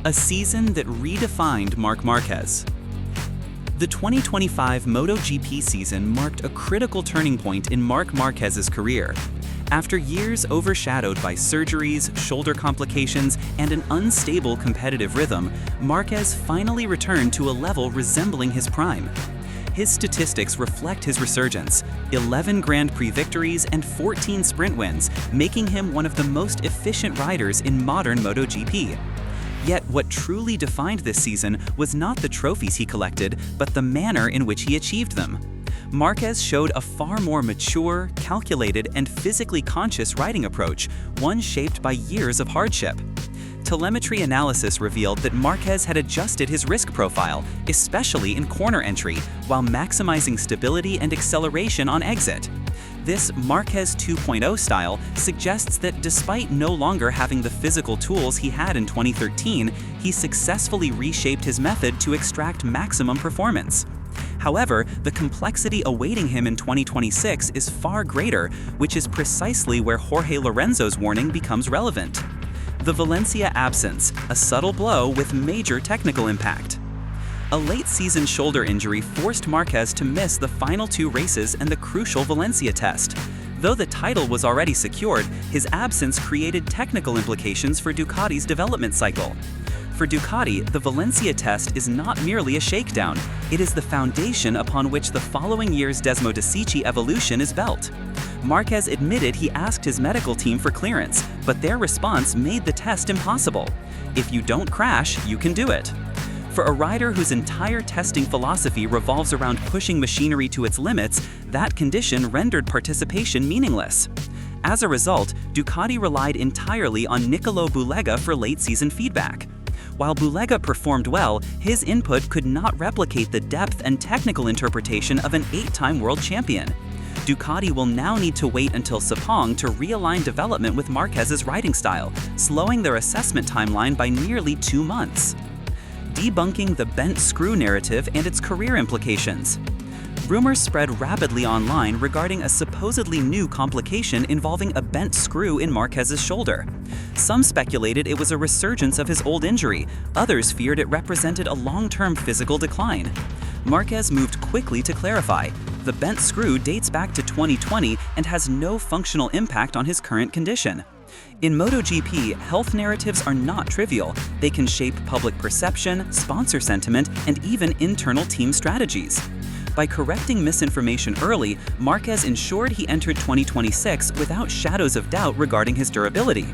A season that redefined Marc Márquez. The 2025 MotoGP season marked a critical turning point in Marc Márquez's career. After years overshadowed by surgeries, shoulder complications, and an unstable competitive rhythm, Márquez finally returned to a level resembling his prime. His statistics reflect his resurgence: 11 Grand Prix victories and 14 sprint wins, making him one of the most efficient riders in modern MotoGP. Yet what truly defined this season was not the trophies he collected, but the manner in which he achieved them. Márquez showed a far more mature, calculated, and physically conscious riding approach, one shaped by years of hardship. Telemetry analysis revealed that Márquez had adjusted his risk profile, especially in corner entry, while maximizing stability and acceleration on exit. This Márquez 2.0 style suggests that despite no longer having the physical tools he had in 2013, he successfully reshaped his method to extract maximum performance. However, the complexity awaiting him in 2026 is far greater, which is precisely where Jorge Lorenzo's warning becomes relevant. The Valencia absence, a subtle blow with major technical impact. A late-season shoulder injury forced Márquez to miss the final 2 races and the crucial Valencia test. Though the title was already secured, his absence created technical implications for Ducati's development cycle. For Ducati, the Valencia test is not merely a shakedown, it is the foundation upon which the following year's Bezzecchi evolution is built. Márquez admitted he asked his medical team for clearance, but their response made the test impossible. If you don't crash, you can do it. For a rider whose entire testing philosophy revolves around pushing machinery to its limits, that condition rendered participation meaningless. As a result, Ducati relied entirely on Niccolò Bulega for late-season feedback. While Bulega performed well, his input could not replicate the depth and technical interpretation of an 8-time world champion. Ducati will now need to wait until Sepang to realign development with Márquez's riding style, slowing their assessment timeline by nearly 2 months. Debunking the bent screw narrative and its career implications. Rumors spread rapidly online regarding a supposedly new complication involving a bent screw in Márquez's shoulder. Some speculated it was a resurgence of his old injury, others feared it represented a long-term physical decline. Márquez moved quickly to clarify. The bent screw dates back to 2020 and has no functional impact on his current condition. In MotoGP, health narratives are not trivial. They can shape public perception, sponsor sentiment, and even internal team strategies. By correcting misinformation early, Márquez ensured he entered 2026 without shadows of doubt regarding his durability.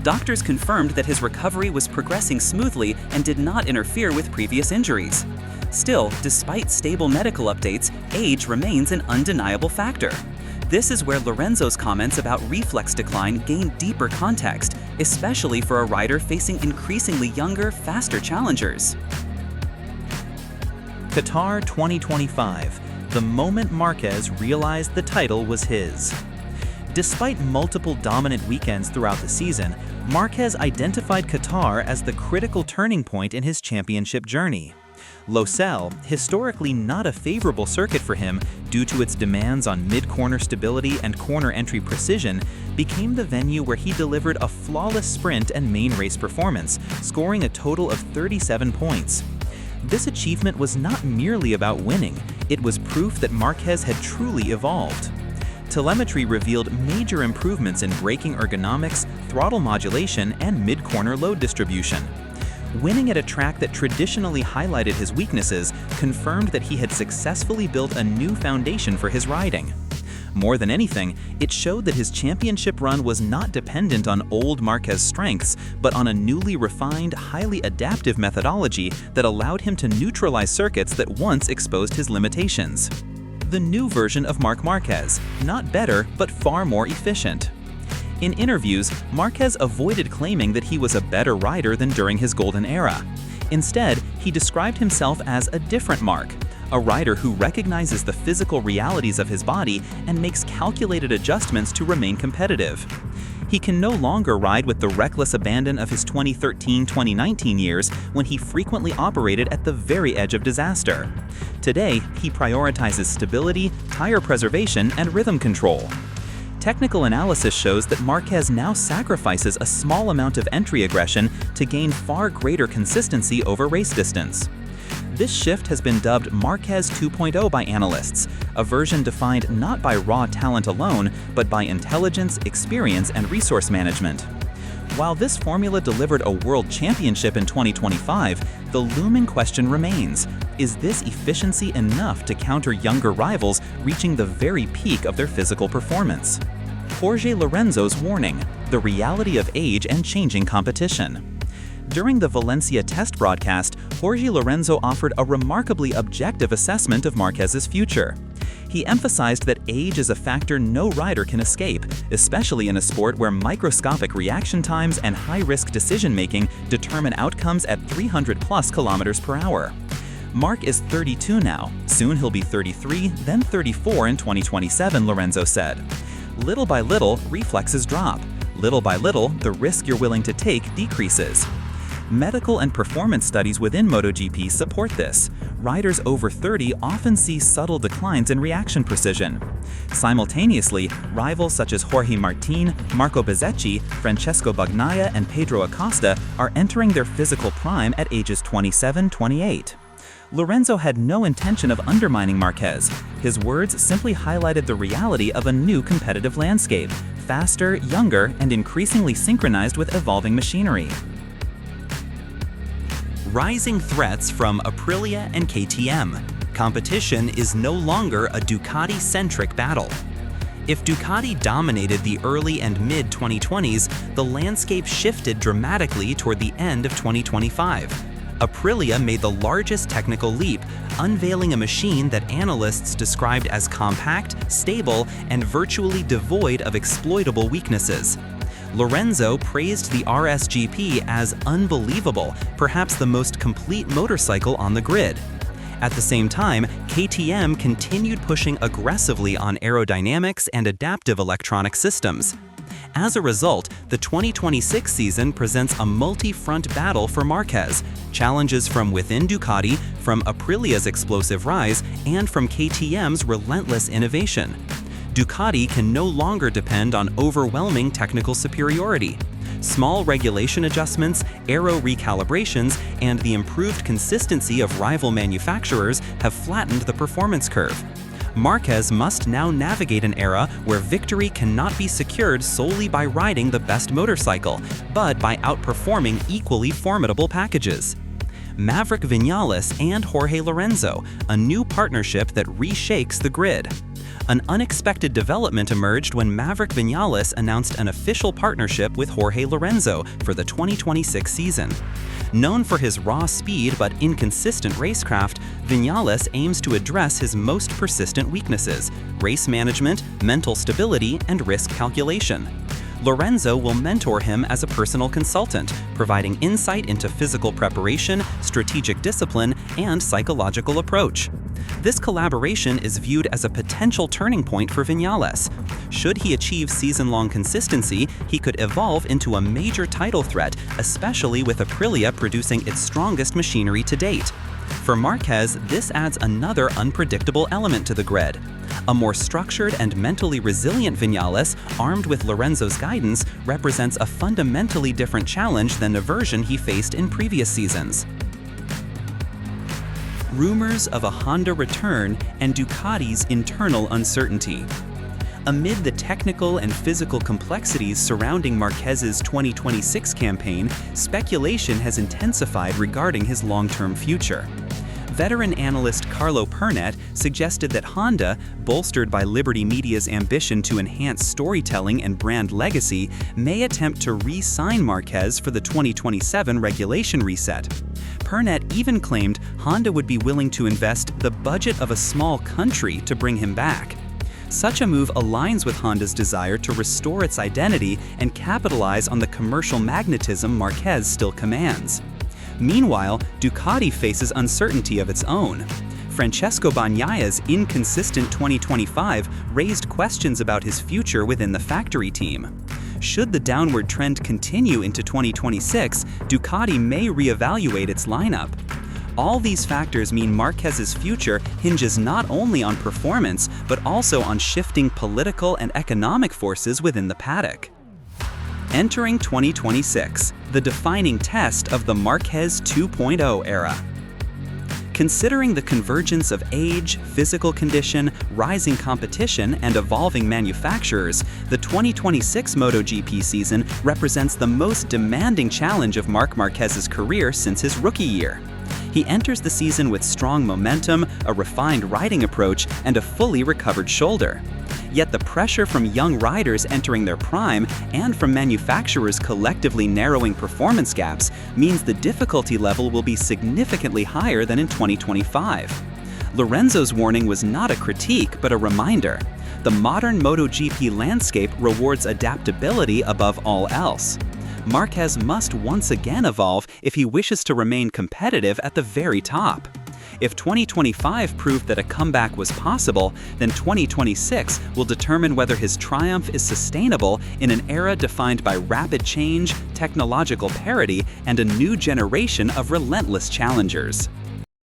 Doctors confirmed that his recovery was progressing smoothly and did not interfere with previous injuries. Still, despite stable medical updates, age remains an undeniable factor. This is where Lorenzo's comments about reflex decline gain deeper context, especially for a rider facing increasingly younger, faster challengers. Qatar 2025, the moment Márquez realized the title was his. Despite multiple dominant weekends throughout the season, Márquez identified Qatar as the critical turning point in his championship journey. Losail, historically not a favorable circuit for him due to its demands on mid-corner stability and corner entry precision, became the venue where he delivered a flawless sprint and main race performance, scoring a total of 37 points. This achievement was not merely about winning, it was proof that Márquez had truly evolved. Telemetry revealed major improvements in braking ergonomics, throttle modulation, and mid-corner load distribution. Winning at a track that traditionally highlighted his weaknesses confirmed that he had successfully built a new foundation for his riding. More than anything, it showed that his championship run was not dependent on old Márquez's strengths, but on a newly refined, highly adaptive methodology that allowed him to neutralize circuits that once exposed his limitations. The new version of Marc Márquez, not better, but far more efficient. In interviews, Márquez avoided claiming that he was a better rider than during his golden era. Instead, he described himself as a different Marc, a rider who recognizes the physical realities of his body and makes calculated adjustments to remain competitive. He can no longer ride with the reckless abandon of his 2013-2019 years when he frequently operated at the very edge of disaster. Today, he prioritizes stability, tire preservation, and rhythm control. Technical analysis shows that Marquez now sacrifices a small amount of entry aggression to gain far greater consistency over race distance. This shift has been dubbed Marquez 2.0 by analysts, a version defined not by raw talent alone, but by intelligence, experience, and resource management. While this formula delivered a world championship in 2025, the looming question remains: is this efficiency enough to counter younger rivals reaching the very peak of their physical performance? Jorge Lorenzo's warning: the reality of age and changing competition. During the Valencia test broadcast, Jorge Lorenzo offered a remarkably objective assessment of Marquez's future. He emphasized that age is a factor no rider can escape, especially in a sport where microscopic reaction times and high-risk decision-making determine outcomes at 300+ kilometers per hour. Marc is 32 now. Soon he'll be 33, then 34 in 2027, Lorenzo said. Little by little, reflexes drop. Little by little, the risk you're willing to take decreases. Medical and performance studies within MotoGP support this. Riders over 30 often see subtle declines in reaction precision. Simultaneously, rivals such as Jorge Martín, Marco Bezzecchi, Francesco Bagnaia, and Pedro Acosta are entering their physical prime at ages 27-28. Lorenzo had no intention of undermining Marquez. His words simply highlighted the reality of a new competitive landscape, faster, younger, and increasingly synchronized with evolving machinery. Rising threats from Aprilia and KTM. Competition is no longer a Ducati-centric battle. If Ducati dominated the early and mid-2020s, the landscape shifted dramatically toward the end of 2025. Aprilia made the largest technical leap, unveiling a machine that analysts described as compact, stable, and virtually devoid of exploitable weaknesses. Lorenzo praised the RSGP as unbelievable, perhaps the most complete motorcycle on the grid. At the same time, KTM continued pushing aggressively on aerodynamics and adaptive electronic systems. As a result, the 2026 season presents a multi-front battle for Marquez, challenges from within Ducati, from Aprilia's explosive rise, and from KTM's relentless innovation. Ducati can no longer depend on overwhelming technical superiority. Small regulation adjustments, aero recalibrations, and the improved consistency of rival manufacturers have flattened the performance curve. Marquez must now navigate an era where victory cannot be secured solely by riding the best motorcycle, but by outperforming equally formidable packages. Maverick Viñales and Jorge Lorenzo, a new partnership that reshakes the grid. An unexpected development emerged when Maverick Viñales announced an official partnership with Jorge Lorenzo for the 2026 season. Known for his raw speed but inconsistent racecraft, Viñales aims to address his most persistent weaknesses: race management, mental stability, and risk calculation. Lorenzo will mentor him as a personal consultant, providing insight into physical preparation, strategic discipline, and psychological approach. This collaboration is viewed as a potential turning point for Viñales. Should he achieve season-long consistency, he could evolve into a major title threat, especially with Aprilia producing its strongest machinery to date. For Marquez, this adds another unpredictable element to the grid. A more structured and mentally resilient Viñales, armed with Lorenzo's guidance, represents a fundamentally different challenge than the version he faced in previous seasons. Rumors of a Honda return and Ducati's internal uncertainty. Amid the technical and physical complexities surrounding Marquez's 2026 campaign, speculation has intensified regarding his long-term future. Veteran analyst Carlo Pernet suggested that Honda, bolstered by Liberty Media's ambition to enhance storytelling and brand legacy, may attempt to re-sign Marquez for the 2027 regulation reset. Pernet even claimed Honda would be willing to invest the budget of a small country to bring him back. Such a move aligns with Honda's desire to restore its identity and capitalize on the commercial magnetism Marquez still commands. Meanwhile, Ducati faces uncertainty of its own. Francesco Bagnaia's inconsistent 2025 raised questions about his future within the factory team. Should the downward trend continue into 2026, Ducati may reevaluate its lineup. All these factors mean Marquez's future hinges not only on performance, but also on shifting political and economic forces within the paddock. Entering 2026, the defining test of the Marquez 2.0 era. Considering the convergence of age, physical condition, rising competition, and evolving manufacturers, the 2026 MotoGP season represents the most demanding challenge of Marc Márquez's career since his rookie year. He enters the season with strong momentum, a refined riding approach, and a fully recovered shoulder. Yet the pressure from young riders entering their prime and from manufacturers collectively narrowing performance gaps means the difficulty level will be significantly higher than in 2025. Lorenzo's warning was not a critique, but a reminder. The modern MotoGP landscape rewards adaptability above all else. Marquez must once again evolve if he wishes to remain competitive at the very top. If 2025 proved that a comeback was possible, then 2026 will determine whether his triumph is sustainable in an era defined by rapid change, technological parity, and a new generation of relentless challengers.